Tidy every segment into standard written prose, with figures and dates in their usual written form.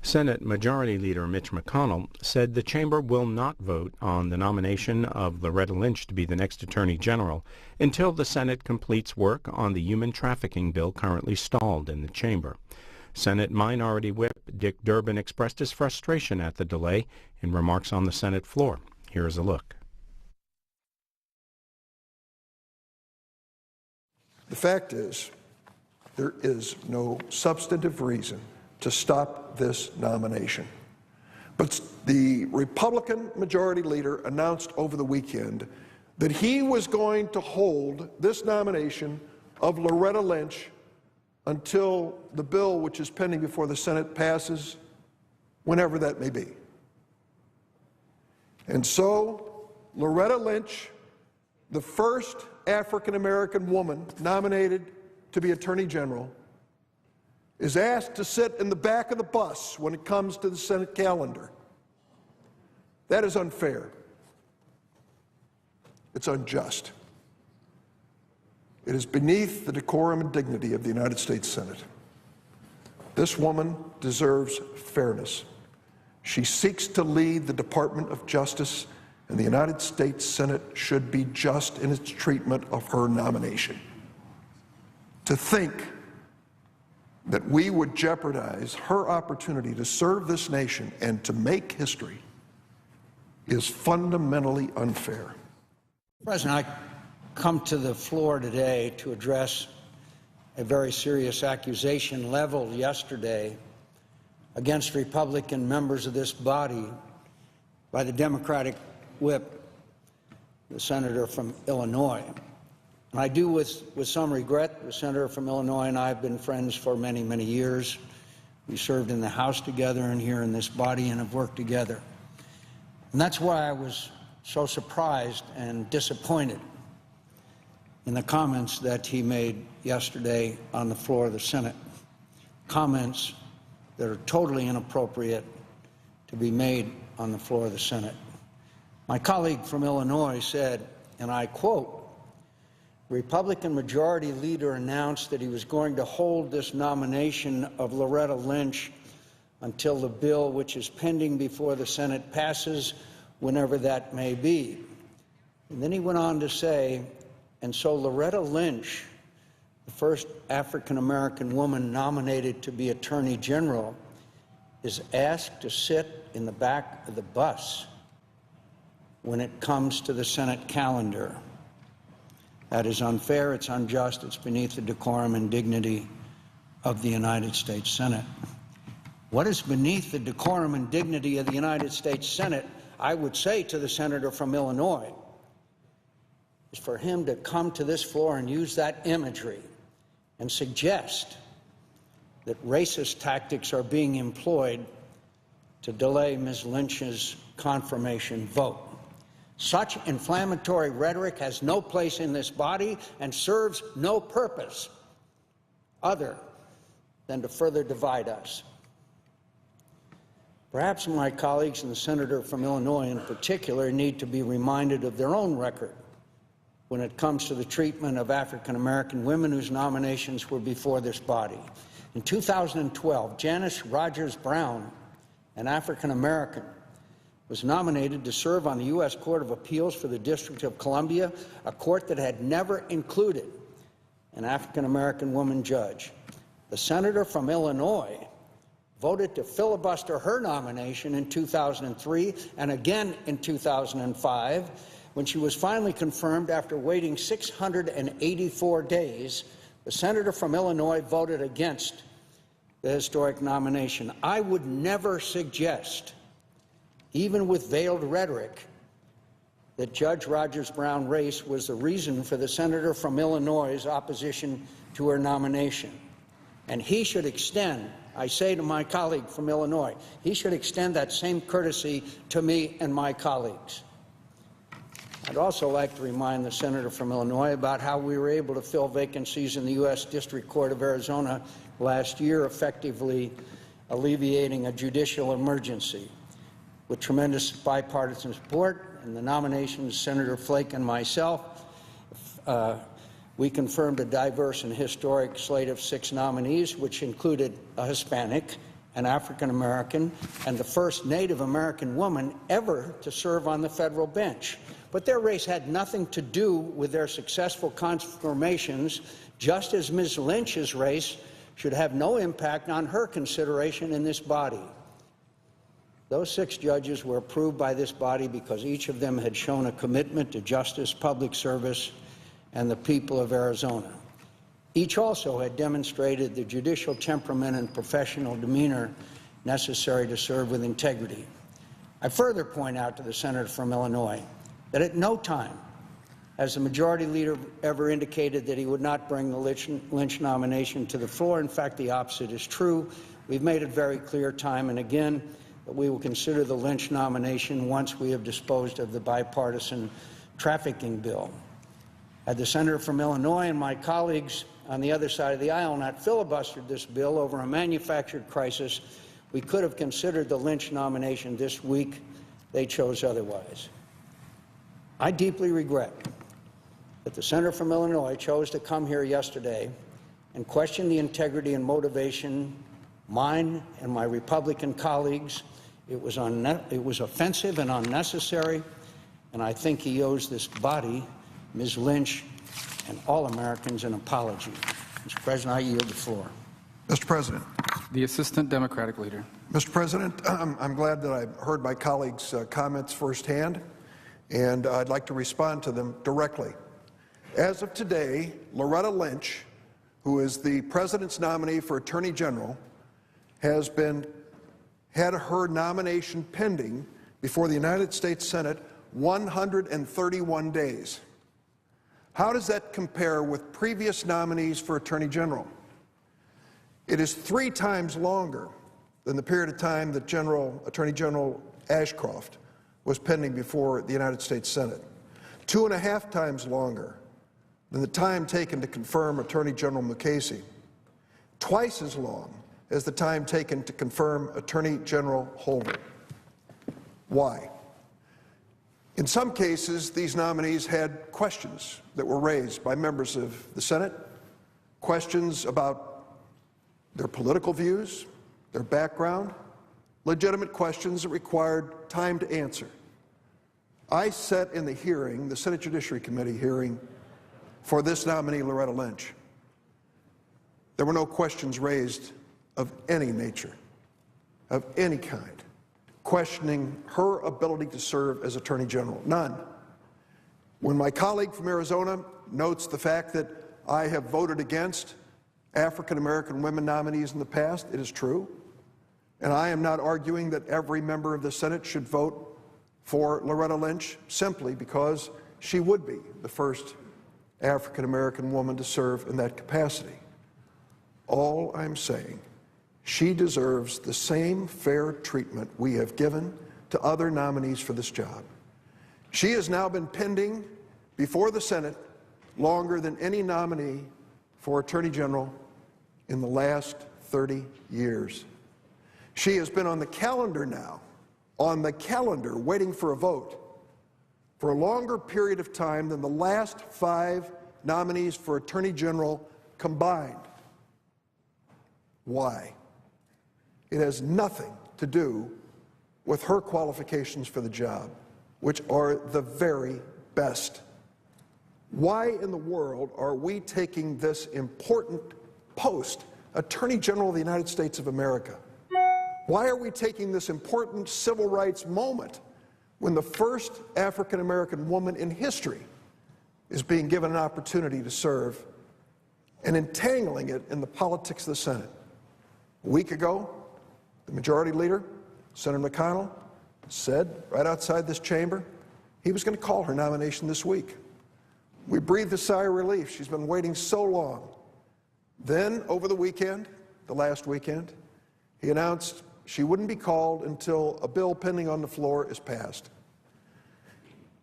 Senate Majority Leader Mitch McConnell said the chamber will not vote on the nomination of Loretta Lynch to be the next Attorney General until the Senate completes work on the human trafficking bill currently stalled in the chamber. Senate Minority Whip Dick Durbin expressed his frustration at the delay in remarks on the Senate floor. Here is a look. The fact is, there is no substantive reason to stop this nomination. But the Republican Majority Leader announced over the weekend that he was going to hold this nomination of Loretta Lynch until the bill which is pending before the Senate passes, whenever that may be. And so, Loretta Lynch, the first African-American woman nominated to be Attorney General, is asked to sit in the back of the bus when it comes to the Senate calendar. That is unfair. It's unjust. It is beneath the decorum and dignity of the United States Senate. This woman deserves fairness. She seeks to lead the Department of Justice, and the United States Senate should be just in its treatment of her nomination. To think that we would jeopardize her opportunity to serve this nation and to make history is fundamentally unfair. President, I come to the floor today to address a very serious accusation leveled yesterday against Republican members of this body by the Democratic whip, the senator from Illinois. And I do with some regret. The senator from Illinois and I have been friends for many, many years. We served in the House together and here in this body and have worked together. And that's why I was so surprised and disappointed in the comments that he made yesterday on the floor of the Senate. Comments that are totally inappropriate to be made on the floor of the Senate. My colleague from Illinois said, and I quote, "Republican Majority Leader announced that he was going to hold this nomination of Loretta Lynch until the bill which is pending before the Senate passes, whenever that may be." And then he went on to say, and so Loretta Lynch, the first African-American woman nominated to be Attorney General, is asked to sit in the back of the bus when it comes to the Senate calendar. That is unfair, it's unjust, it's beneath the decorum and dignity of the United States Senate. What is beneath the decorum and dignity of the United States Senate, I would say to the senator from Illinois, is for him to come to this floor and use that imagery and suggest that racist tactics are being employed to delay Ms. Lynch's confirmation vote. Such inflammatory rhetoric has no place in this body and serves no purpose other than to further divide us. Perhaps my colleagues and the senator from Illinois in particular need to be reminded of their own record when it comes to the treatment of African-American women whose nominations were before this body. In 2012, Janice Rogers Brown, an African-American, was nominated to serve on the U.S. Court of Appeals for the District of Columbia, a court that had never included an African-American woman judge. The senator from Illinois voted to filibuster her nomination in 2003 and again in 2005, when she was finally confirmed after waiting 684 days. The senator from Illinois voted against the historic nomination. I would never suggest, even with veiled rhetoric, that Judge Rogers Brown's race was the reason for the senator from Illinois' opposition to her nomination. And he should extend, I say to my colleague from Illinois, he should extend that same courtesy to me and my colleagues. I'd also like to remind the senator from Illinois about how we were able to fill vacancies in the U.S. District Court of Arizona last year, effectively alleviating a judicial emergency. With tremendous bipartisan support and the nominations of Senator Flake and myself, we confirmed a diverse and historic slate of 6 nominees, which included a Hispanic an African American, and the first Native American woman ever to serve on the federal bench. But their race had nothing to do with their successful confirmations, just as Ms. Lynch's race should have no impact on her consideration in this body. Those 6 judges were approved by this body because each of them had shown a commitment to justice, public service, and the people of Arizona. Each also had demonstrated the judicial temperament and professional demeanor necessary to serve with integrity. I further point out to the senator from Illinois that at no time has the majority leader ever indicated that he would not bring the Lynch nomination to the floor. In fact, the opposite is true. We've made it very clear time and again that we will consider the Lynch nomination once we have disposed of the bipartisan trafficking bill. Had the senator from Illinois and my colleagues on the other side of the aisle not filibustered this bill over a manufactured crisis, we could have considered the Lynch nomination this week. They chose otherwise. I deeply regret that the senator from Illinois chose to come here yesterday and question the integrity and motivation, mine and my Republican colleagues. It was offensive and unnecessary, and I think he owes this body, Ms. Lynch, and all Americans an apology. Mr. President, I yield the floor. Mr. President. The Assistant Democratic Leader. Mr. President, I'm glad that I heard my colleagues' comments firsthand, and I'd like to respond to them directly. As of today, Loretta Lynch, who is the President's nominee for Attorney General, has had her nomination pending before the United States Senate 131 days. How does that compare with previous nominees for Attorney General? It is 3 times longer than the period of time that Attorney General Ashcroft was pending before the United States Senate. 2.5 times longer than the time taken to confirm Attorney General Mukasey. Twice as long as the time taken to confirm Attorney General Holder. Why? In some cases, these nominees had questions that were raised by members of the Senate, questions about their political views, their background, legitimate questions that required time to answer. I sat in the hearing, the Senate Judiciary Committee hearing, for this nominee, Loretta Lynch. There were no questions raised of any nature, of any kind, questioning her ability to serve as Attorney General. None. When my colleague from Arizona notes the fact that I have voted against African American women nominees in the past, it is true. And I am not arguing that every member of the Senate should vote for Loretta Lynch simply because she would be the first African American woman to serve in that capacity. All I'm saying, she deserves the same fair treatment we have given to other nominees for this job. She has now been pending before the Senate longer than any nominee for Attorney General in the last 30 years. She has been on the calendar now, waiting for a vote, for a longer period of time than the last 5 nominees for Attorney General combined. Why? It has nothing to do with her qualifications for the job, which are the very best. Why in the world are we taking this important post, Attorney General of the United States of America? Why are we taking this important civil rights moment when the first African American woman in history is being given an opportunity to serve and entangling it in the politics of the Senate? A week ago, the majority leader, Senator McConnell, said right outside this chamber he was going to call her nomination this week. We breathed a sigh of relief. She's been waiting so long. Then, over the weekend, the last weekend, he announced she wouldn't be called until a bill pending on the floor is passed.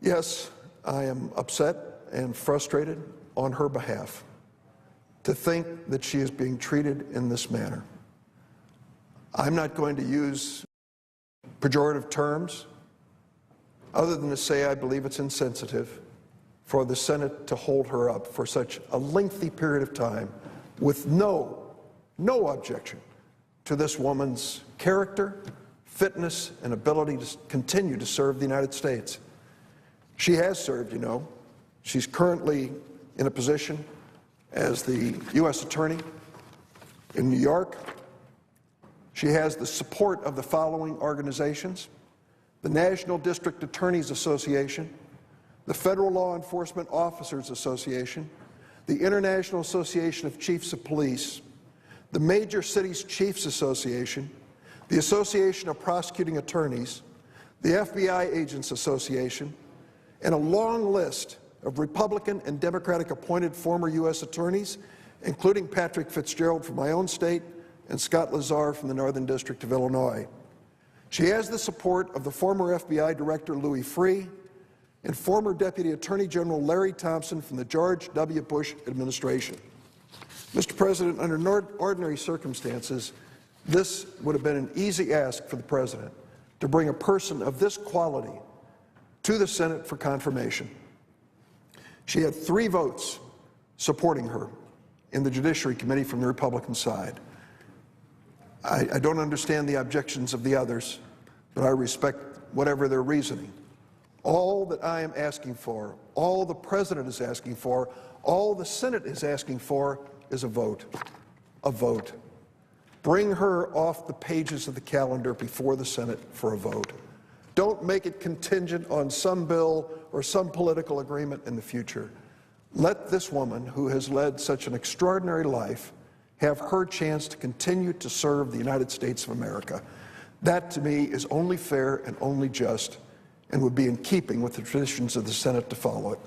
Yes, I am upset and frustrated on her behalf to think that she is being treated in this manner. I'm not going to use pejorative terms other than to say I believe it's insensitive for the Senate to hold her up for such a lengthy period of time with no objection to this woman's character, fitness, and ability to continue to serve the United States. She has served, you know. She's currently in a position as the U.S. Attorney in New York. She has the support of the following organizations: the National District Attorneys Association, the Federal Law Enforcement Officers Association, the International Association of Chiefs of Police, the Major Cities Chiefs Association, the Association of Prosecuting Attorneys, the FBI Agents Association, and a long list of Republican and Democratic appointed former U.S. attorneys, including Patrick Fitzgerald from my own state and Scott Lazar from the Northern District of Illinois. She has the support of the former FBI Director Louis Freeh and former Deputy Attorney General Larry Thompson from the George W. Bush administration. Mr. President, under ordinary circumstances, this would have been an easy ask for the President to bring a person of this quality to the Senate for confirmation. She had 3 votes supporting her in the Judiciary Committee from the Republican side. I don't understand the objections of the others, but I respect whatever their reasoning. All that I am asking for, all the President is asking for, all the Senate is asking for is a vote. A vote. Bring her off the pages of the calendar before the Senate for a vote. Don't make it contingent on some bill or some political agreement in the future. Let this woman, who has led such an extraordinary life, have her chance to continue to serve the United States of America. That, to me, is only fair and only just, and would be in keeping with the traditions of the Senate to follow it.